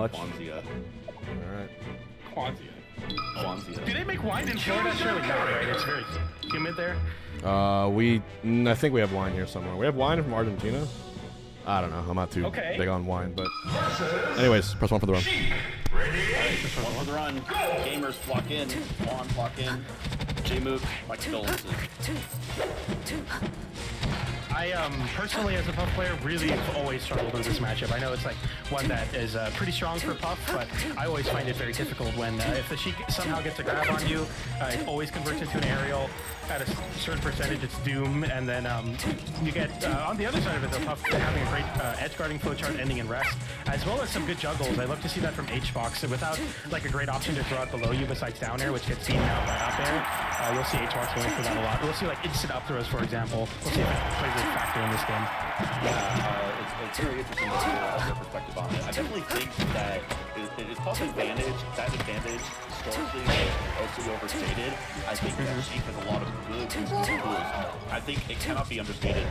Kwanzaa. Alright. Kwanzaa. Do they make wine in Florida? Surely not, right? It's very humid there. I think we have wine here somewhere. We have wine from Argentina. I don't know. I'm not too big on wine, but anyways, press 1 for the run. One for the run. Gamers flock in. Juan flock in. Jmook, my condolences. I personally, as a Puff player, really have always struggled with this matchup. I know it's like one that is pretty strong for Puff, but I always find it very difficult when if the Sheik somehow gets a grab on you, it always converts into an aerial. At a certain percentage, it's doom, and then you get on the other side of it, though, Puff having a great edge guarding flowchart ending in rest, as well as some good juggles. I love to see that from Hbox. Without like a great option to throw out below you besides down air, which gets beaten out by up air, you'll see Hbox going for that a lot. We'll see like instant up throws, for example. We'll see if it plays a factor in this game. Yeah, it's very interesting to see their perspective on it. I definitely think that it's Puff's advantage. That advantage historically is mostly overstated. I think that Sheik has a lot of good tools. I think it cannot be understated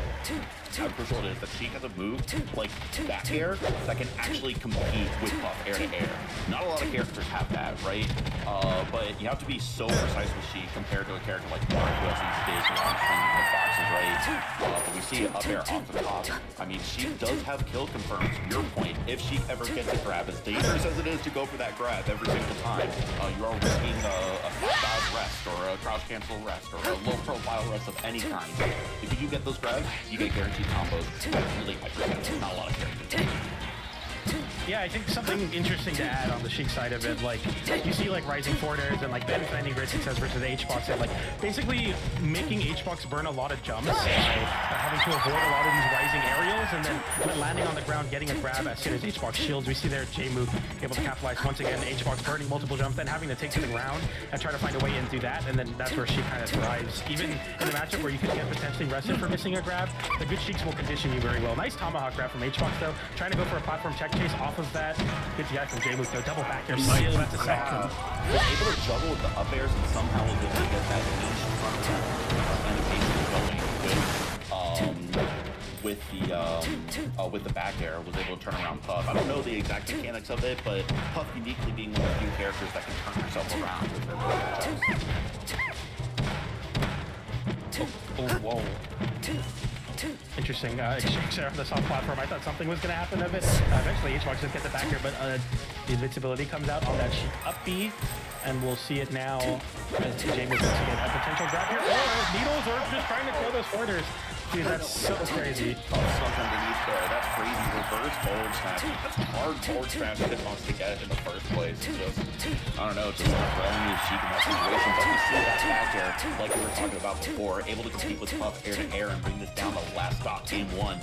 how crucial it is that Sheik has a move like back air that can actually compete with Puff air to air. Not a lot of characters have that, right? But you have to be so precise with Sheik compared to a character like Mark who has these big long swinging hitboxes, right? But we see up air off the top. I mean, Sheik does have kill confirmed. To your point, if Sheik ever gets a grab, as dangerous as it is to go for that grab every single time, you are risking a flat rest or a crouch cancel rest or a low profile rest of any kind. If you do get those grabs, you get guaranteed combos. That's really high percentage. Not a lot of characters. Yeah, I think something interesting to add on the Sheik side of it, like you see like rising forwarders and like Ben finding great success versus Hbox, and like basically making Hbox burn a lot of jumps by having to avoid a lot of these rising aerials and then landing on the ground, getting a grab as soon as Hbox shields. We see there Jmook able to capitalize once again, Hbox burning multiple jumps, then having to take to the ground and try to find a way in through that, and then that's where Sheik kind of thrives. Even in a matchup where you could get potentially rested for missing a grab, the good Sheiks will condition you very well. Nice tomahawk grab from Hbox though, trying to go for a platform tech chase off of that. Good guy from Jmook though, double back there, steal, that's a second. Was able to juggle with the up airs and somehow was able to get that each front of that going with the back air, was able to turn around Puff. I don't know the exact mechanics of it, but Puff uniquely being one of the few characters that can turn herself around with her matchups. Oh, whoa. Interesting exchange there on the soft platform. I thought something was going to happen of it. Eventually, Hbox just gets it back here, but the invincibility comes out on that Sheik up B, and we'll see it now as Jmook once again a potential grab here. Or needles, or just trying to kill those forwarders. Dude, that's so crazy. Stuck underneath there. That's crazy. Reverse forward smash. That's hard forward smash Hitbox to get in the first place. Just, I don't know, just throwing his Sheik in that situation. But we see that back air, like we were talking about before, able to compete with Puff air to air and bring this down to last stop, game 1.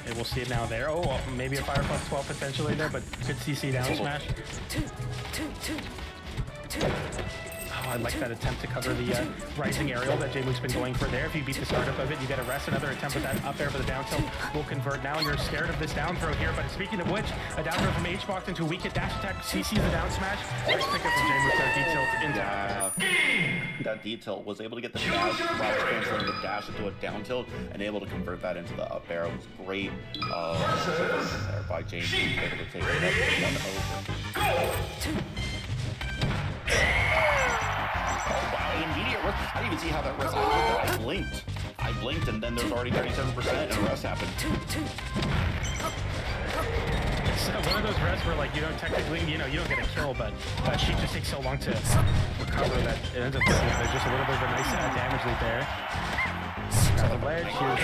And we'll see it now there. Oh, well, maybe a Fire Plus 12 potentially there, but good CC down smash. Oh, I like that attempt to cover the rising aerial that Jmook's been going for there. If you beat the startup of it, you get a rest. Another attempt with that up air, but the down tilt will convert now, and you're scared of this down throw here. But speaking of which, a down throw from Hbox into a weak hit dash attack. CC the down smash. Nice pickup from Jmook there. D-tilt into up air. That D-tilt was able to get the dash, transferring the dash into a down tilt, and able to convert that into the up air. It was great there by James, able to take it up 1-0. Oh wow, immediate rest. I didn't even see how that rest happened. I blinked and then there's already 37% and a rest happened. It's one of those rests where like you don't technically, you don't get a kill, but Sheik just takes so long to recover that it ends up looking like there's just a little bit of a nice damage lead there. Got the ledge, and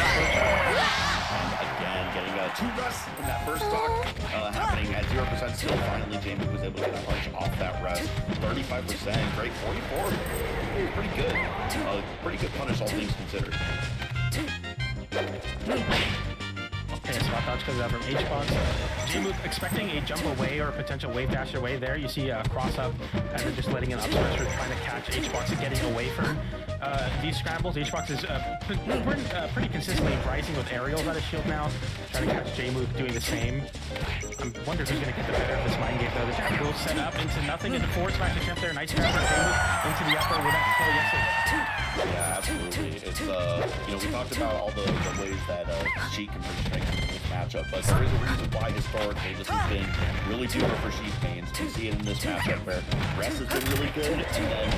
again, getting 2 rests in that first stock, happening at 0% still. Finally, Jmook was able to get a punch off that rest. 35%, great. 44, pretty good. Pretty good punish, all things considered. Okay, a spot dodge comes out from Hbox. Jmook expecting a jump away or a potential wave dash away there. You see cross up and then just letting an up smash trying to catch Hbox and getting away from these scrambles. Hbox is pretty consistently rising with aerials out of shield now, trying to catch Jmook doing the same. I wonder who's going to get the better of this mind game though. The jab will set up into nothing, into forward smash attempt there. Nice grab from Jmook into the upper with that kill. Yes, yeah, absolutely. It's we talked about all the ways that Sheik can bring strength into this matchup, but there is a reason why historically this has been really doable for Sheik mains. You see it in this matchup where Rest has been really good, and then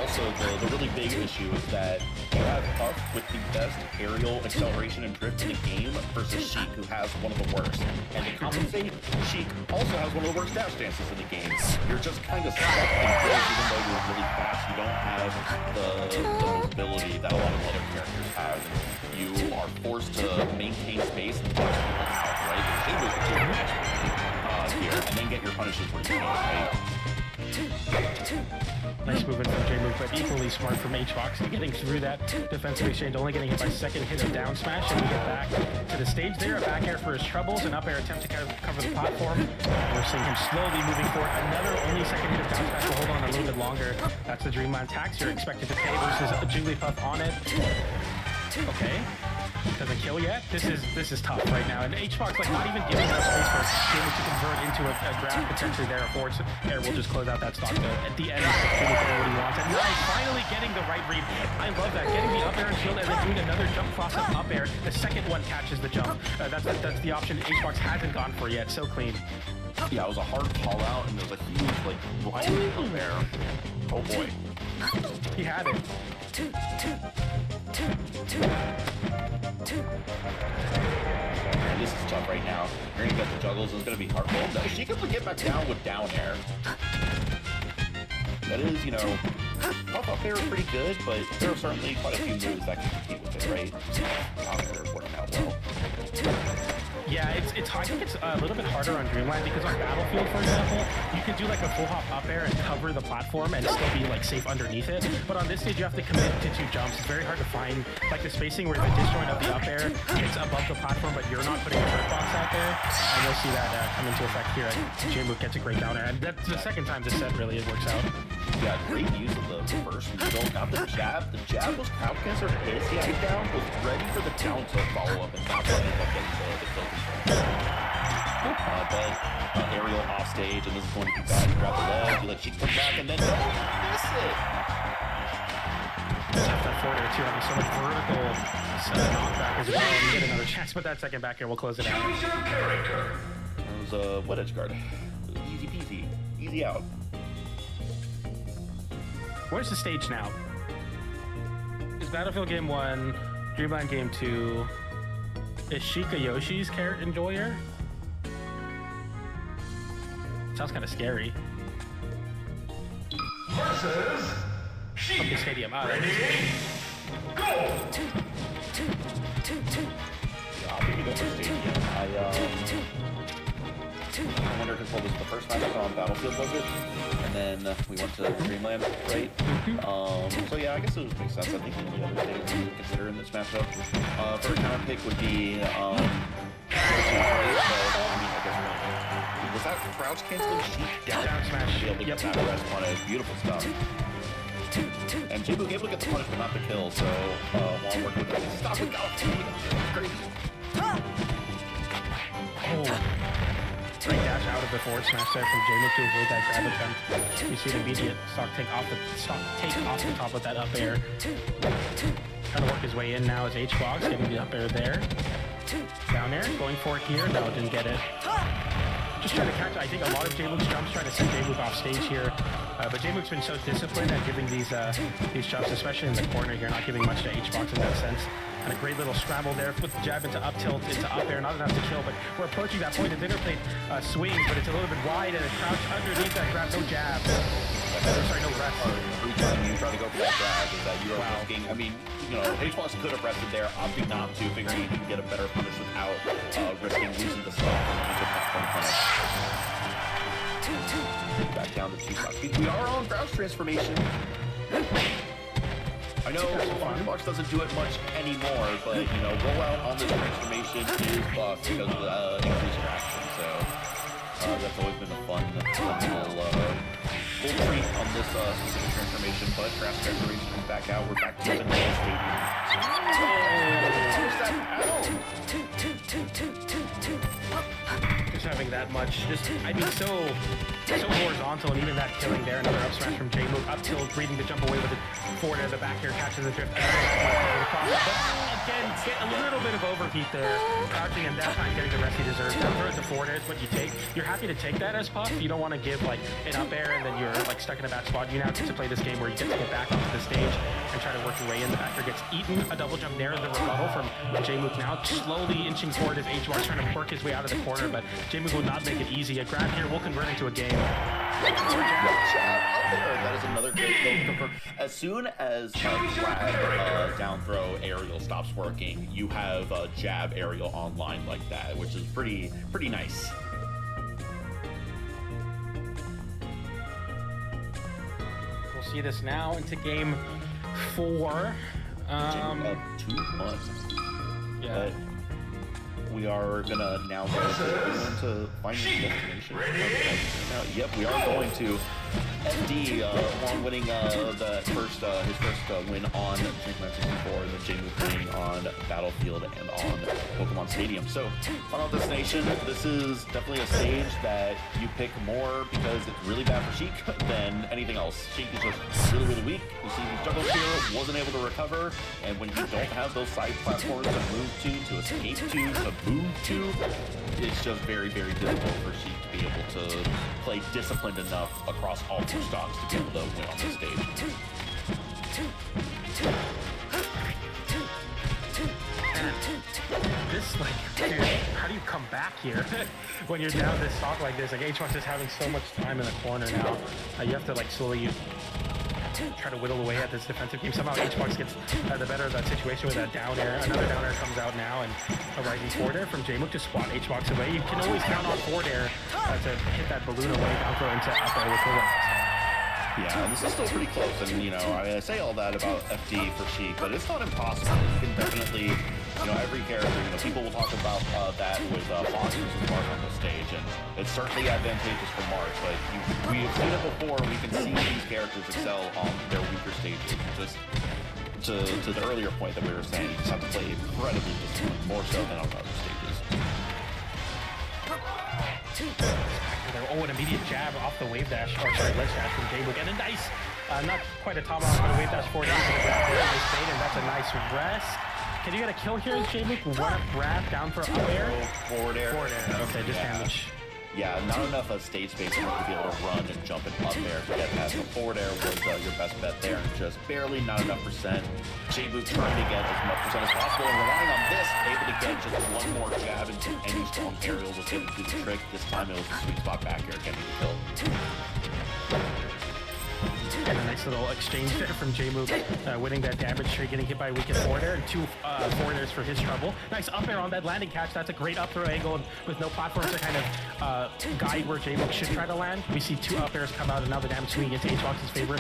also the really big issue is that you have Puff with the best aerial acceleration and drift in the game versus Sheik, who has one of the worst. And to compensate, Sheik also has one of the worst dash dances in the game. You're just kind of stuck in place, even though you're really fast. You don't have the mobility that a lot of other characters have. And you are forced to maintain space and punch people out, right? You're able to do match here, and then get your punishes where you can, right? Nice movement from Jmook, but equally smart from Hbox, getting through that defensive exchange, only getting hit by second hit of down smash, and we get back to the stage there. A back air for his troubles, an up air attempt to kind of cover the platform. We're seeing him slowly moving forward. Another only second hit of down smash will hold on a little bit longer. That's the Dreamland tax. You're expected to pay versus a Jigglypuff on it. Okay. Doesn't kill yet. This is tough right now. And Hbox like not even giving enough space for Jmook to convert into a grab potentially there. A forward air will just close out that stock though. At the end, Jmook what he wants. And nice, finally getting the right read. I love that. Getting the up air and shield and then doing another jump cross up air. The second one catches the jump. That's the option Hbox hasn't gone for yet. So clean. Yeah, it was a hard call out, and there was a huge like blind up there. Oh boy. He had it. And this is tough right now. You're gonna get the juggles, it's gonna be hard. Well, no, she can get back down with down air. That is, you know, Puff up air is pretty good, but there are certainly quite a few moves that can compete with it, right? Down air is working out well. Yeah, I think it's a little bit harder on Dreamland because on Battlefield, for example, you could do like a full hop up air and cover the platform and still be like safe underneath it. But on this stage, you have to commit to 2 jumps. It's very hard to find like the spacing where the disjoint of the up air is above the platform, but you're not putting a hurt box out there. And you'll see that come into effect here. Jmook gets a great down air, and that's the second time this set really it works out. Yeah, great use of the reverse needle. Not the jab. The jab was crowd cancer his down, was ready for the down tilt follow up, and that's what ended up getting the kill control. But aerial off stage, and this is going to be bad. You grab the ledge, you let Sheik come back, and then don't miss it. That forward air too, having so much vertical knockback as well. You get another chance, but that second back air will close it out. That was what edge guard? Easy peasy, easy out. Where's the stage now? Is Battlefield Game 1, Dreamland Game 2, is Sheik a Yoshi's enjoyer? Sounds kind of scary. Okay, stadium. Ah, there it is. I wonder because what was the first match on Battlefield, was it? And then we went to Dreamland, right? So yeah, I guess it would make sense. I think the only other thing we would consider in this matchup for a counter pick would be was that crouch canceling Sheik down smash to be able to get that rest on it. Beautiful stuff. And Jmook able to get the punish but not the kill, so while working with that, stop it, great. Great dash out of the forward smash there from Jmook to avoid that grab attempt. You see the immediate stock take off the top of that up air. Trying to work his way in now is Hbox, getting the up air there. Down air, going for it here. No, didn't get it. Just trying to catch, I think, a lot of Jmook's jumps, trying to send Jmook off stage here. But Jmook's been so disciplined at giving these jumps, especially in the corner here, not giving much to Hbox in that sense. And a great little scramble there with the jab into up tilt, into up air, not enough to kill, but we're approaching that point. The dinner plate swings, but it's a little bit wide, and a crouch underneath that grab, no jab. Sorry, no rest. Every time you try to go for that grab, is that you are risking, I mean, you know, Hbox could have rested there, opting not to, figuring he can get a better punish without risking losing the stock and the platform punish. Back down to 2 stock speed. We are on crouch transformation. I know Hungrybox doesn't do it much anymore, but, you know, rollout on this transformation is buffed because of the increased traction, so that's always been a fun little treat on this specific transformation, but crash transformation is back out. We're back to the Vanilla Stadium. Just having doing that much. Just, I mean, so horizontal, and even that killing there, another up smash from Jmook, up tilt, reading the jump away with the forward air, the back air catches the drift. But again, get a little bit of overheat there, crouching, and that time getting the rest he deserves. Down throw the forward air is what you take. You're happy to take that as puff. You don't want to give like an up air and then you're like stuck in a bad spot. You now get to play this game where you get to get back onto the stage and try to work your way in. The back air gets eaten. A double jump there, the rebuttal from Jmook now, slowly inching forward as Hmook trying to work his way out of the corner, but Jmook will not make it easy. A grab here will convert into a game. That is another great goal. As soon as grab down throw aerial stops working, you have a jab aerial online like that, which is pretty nice. We'll see this now into game 4. Up 2 months. Yeah. But we are gonna now go to final destination. Yep, we are going to FD on winning his first win on Dreamland 64, and then Jmook winning on Battlefield and on Pokemon Stadium. So, Final Destination, this is definitely a stage that you pick more because it's really bad for Sheik than anything else. Sheik is just really, really weak. You see, he struggled here, wasn't able to recover, and when you don't have those side platforms to move to escape to move to, it's just very, very difficult for Sheik to be able to play disciplined enough across all 2 stocks to be able to win on this stage. This, like, dude, how do you come back here when you're down this stock like this? Like, Hmook is having so much time in the corner now. You have to, like, slowly try to whittle away at this defensive game. Somehow Hmook gets the better of that situation with that down air. Another down air comes out now, and a rising forward air from Jmook to swat Hmook away. You can always count on forward air to hit that balloon away, down throw into up air with the left. Yeah, this is still pretty close, and you know, I say all that about FD for Sheik, but it's not impossible. You can definitely, you know, every character, you know, people will talk about that with Fox versus Mark on the stage, and it's certainly advantageous for Mark, but we have seen it before. We can see these characters excel on their weaker stages. Just to the earlier point that we were saying, you just have to play incredibly disciplined, more so than on other stages. Oh, an immediate jab off the wave dash, or sorry, ledge dash from Jmook, and a nice, not quite a tomahawk, but a wave dash forward into the grab there, nice bait, and that's a nice rest. Can you get a kill here as Jmook? One up grab, down for up air? Forward air. Forward air, okay, just damage. Yeah, not enough stage space for him to be able to run and jump and up air to get that. So forward air was your best bet there, and just barely not enough percent. Jmook trying to get as much percent as possible, and relying on this, able to get just one more jab into any strong aerial was able to do the trick. This time it was a sweet spot back air getting the kill. And a nice little exchange there from Jmook, winning that damage tree, getting hit by a weakened forward air, and 2 forward airs for his trouble. Nice up air on that landing catch. That's a great up throw angle, and with no platforms to kind of guide where Jmook should try to land. We see 2 up airs come out, and now the damage swinging into Hmook's favor.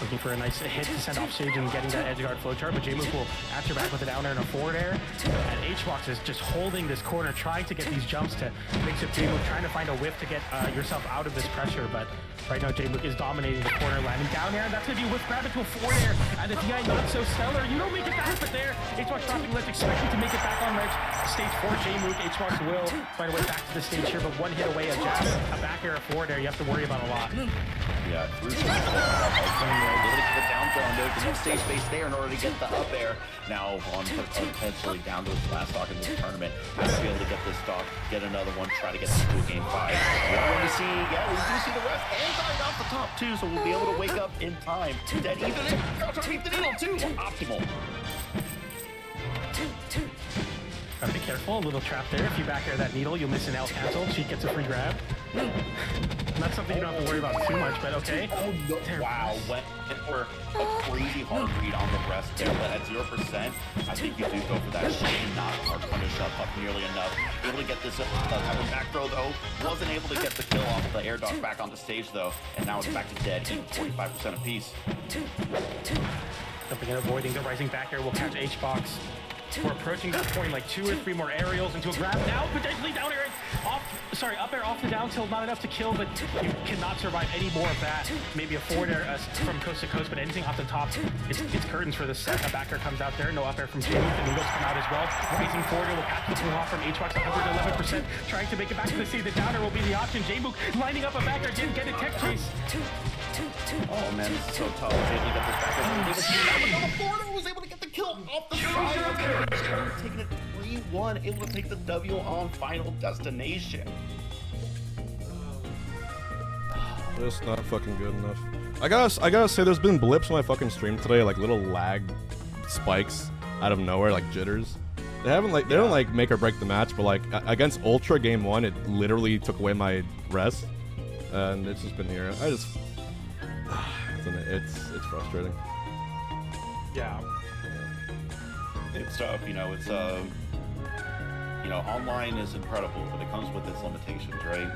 Looking for a nice hit to send off stage and getting that edge guard flowchart, but Jmook will answer back with a down air and a forward air. And Hmook is just holding this corner, trying to get these jumps to mix up Jmook, trying to find a whiff to get yourself out of this pressure, but right now Jmook is dominating the corner, landing down air, and that's going to be a whiff grab into a forward air, and the DI not so stellar. You don't make it back, but there, Hmook dropping ledge, expecting to make it back on ledge. Stage 4, Jmook, Hmook will find a way back to the stage here, but one hit away, a jab, a back air, a forward air, you have to worry about a lot. Yeah, crucial. Ability to get down throw, and there's no stage space there in order to get the up air. Now Vaughn potentially down to his last stock in this tournament. Has to be able to get this stock, get another one, try to get this to a game 5. We're going to see, we do see the rest, and right off the top too, so we'll be able to wake up in time. Dead even if trying to beat the needle too. Optimal. Be careful, a little trap there. If you back air that needle, you'll miss an L cancel. She gets a free grab. Not something you don't have to worry about too much, but okay. Oh, no. Wow, went for a crazy hard read on the rest there, but at 0%, I think you do go for that Sheik and not hard punish up nearly enough. Able to get this type of back throw though, wasn't able to get the kill off of the air dodge back on the stage though, and now it's back to dead, even 45% apiece. Jumping and avoiding the rising back air will catch Hbox. We're approaching that point, like 2 or 3 more aerials into a grab now, potentially down air off sorry, up air off the down tilt, not enough to kill, but you cannot survive any more of that. Maybe a forward air from coast to coast, but anything off the top, it's curtains for this set. A back air comes out there, no up air from Jmook, and Eagles come out as well. Rising forward air will catch the pull off from Hbox, 111%, trying to make it back to the C. The downer will be the option. Jmook lining up a back air, didn't get a tech chase. Oh man, this is so tough. Jmook got this back air. Was able to get the kill off the side. Taking it 3-1, able to take the W on Final Destination. Just not fucking good enough. I gotta say, there's been blips on my fucking stream today, like little lag spikes out of nowhere, like jitters. They don't like make or break the match, but like against Ultra Game 1, it literally took away my rest, and it's just been here. It's frustrating. Yeah. It's tough, you know, it's, you know, online is incredible, but it comes with its limitations, right?